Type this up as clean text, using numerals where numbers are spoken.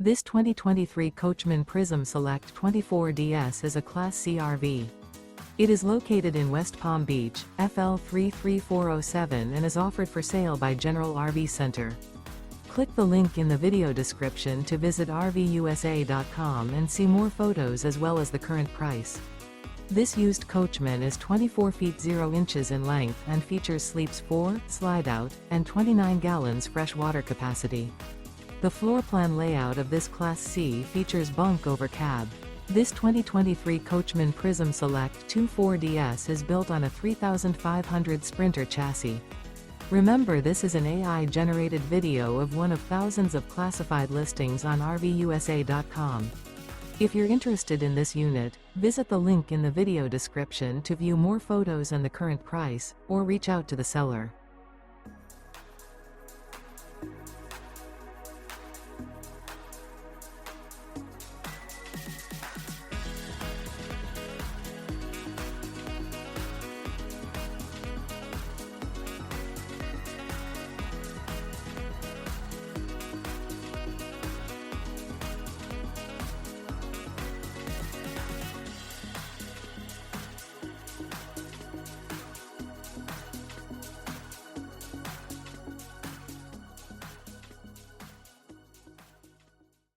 This 2023 Coachmen Prism Select 24DS is a Class C RV. It is located in West Palm Beach, FL 33407 and is offered for sale by General RV Center. Click the link in the video description to visit RVUSA.com and see more photos as well as the current price. This used Coachman is 24 feet 0 inches in length and features sleeps 4, Slideout, and 29 gallons fresh water capacity. The floor plan layout of this Class C features Bunk Over Cab. This 2023 Coachmen Prism Select 24DS is built on a 3500 Sprinter chassis. Remember, this is an AI-generated video of one of thousands of classified listings on RVUSA.com. If you're interested in this unit, visit the link in the video description to view more photos and the current price, or reach out to the seller.